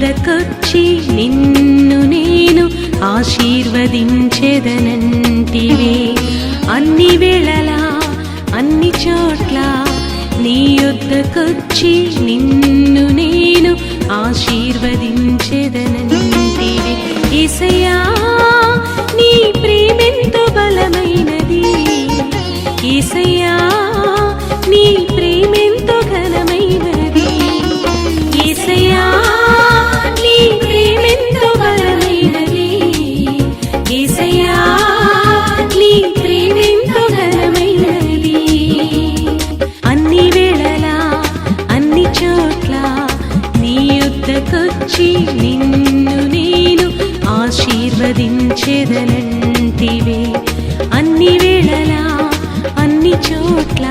యొద్దకొచ్చి నిన్ను నేను ఆశీర్వదించెదనంటివే. అన్ని వేళలా అన్ని చోట్ల నీ యొద్దకొచ్చి నిన్ను నేను ఆశీర్వదించెదనంటివే. యేసయ్యా నీ ప్రేమెంతో బలమైనది, యేసయ్యా నీ ప్రేమెంతో ఘనమైనది, యేసయ్యా నీ ప్రేమెంతో బలమైనది, యేసయ్యా నీ ప్రేమెంతో ఘనమైనది. అన్ని వేళలా అన్ని చోట్ల నీ యొద్దకొచ్చి నిన్ను నేను ఆశీర్వదించెదనంటివే. అన్ని వేళలా అన్ని చోట్ల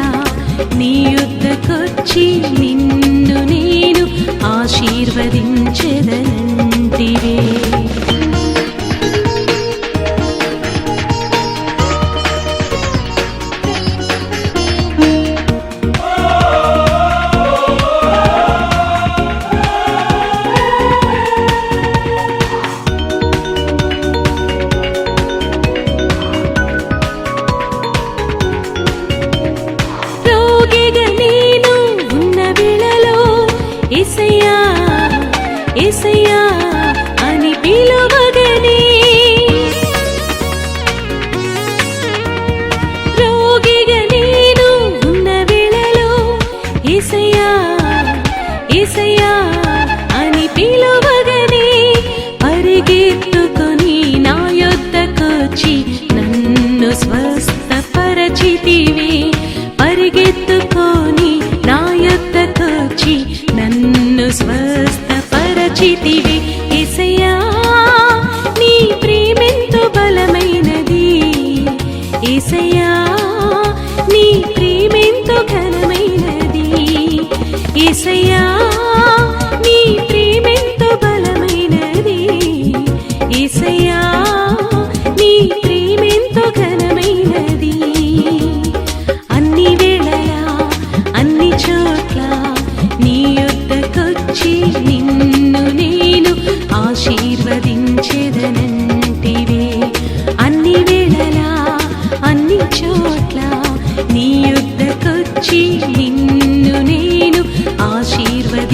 నీ యొద్దకొచ్చి నిన్ను నేను ఆశీర్వదించెదనంటివే. యేసయ్యా యేసయ్యా అని పిలువగనే, రోగిగా నేను ఉన్న వేళలో యేసయ్యా యేసయ్యా అని పిలువగనే, పరిగెత్తుకొని నా యొద్దకొచ్చి నన్ను స్వస్థపరచితివే. పరిగెత్తుకొని నా యొద్దకొచ్చి నన్ను స్వస్థపరచితివే. యేసయ్యా నీ ప్రేమెంతో బలమైనది, యేసయ్యా నీ ప్రేమెంతో ఘనమైనది, యేసయ్యా నీ ప్రేమెంతో బలమైనది, యేసయ్యా నీ ప్రేమెంతో ఘనమైనది. అన్ని వేళలా అన్ని చోట్ల నీ యొద్దకొచ్చి నిన్ను నేను ఆశీర్వదించెదనంటివే. అన్ని వేళలా అన్ని చోట్ల నీ యొద్దకొచ్చి నిన్ను నేను ఆశీర్వదించెదనంటివే.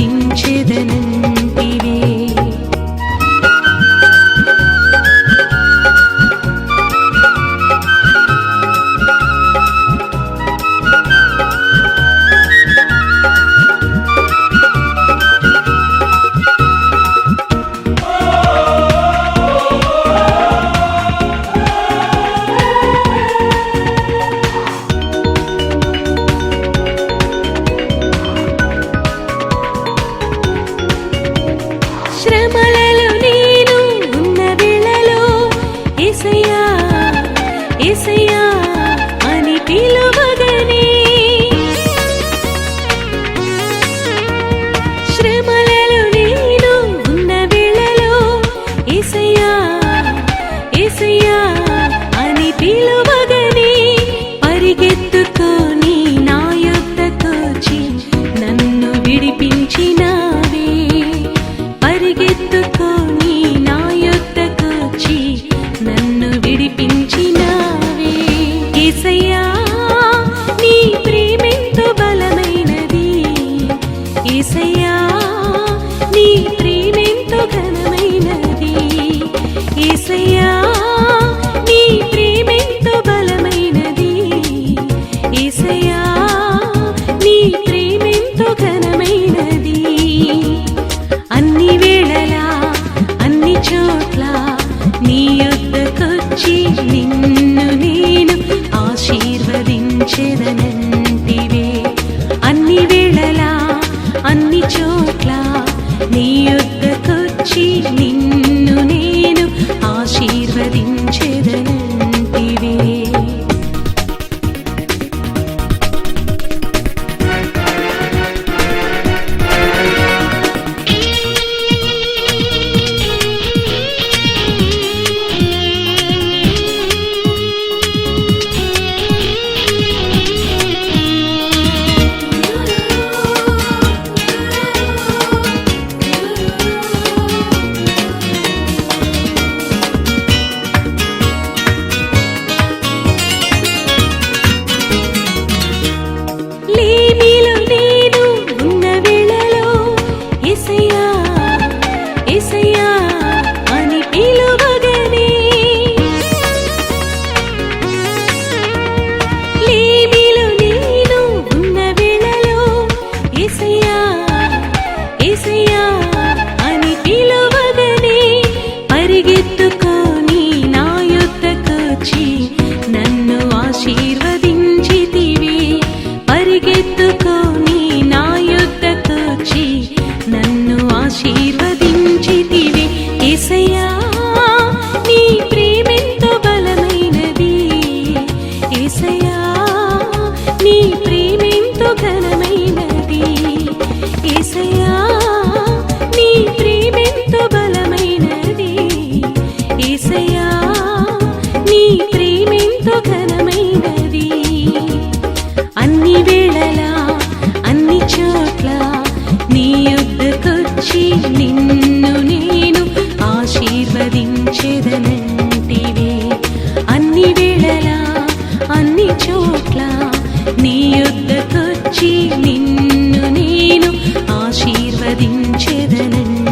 చూడనండి.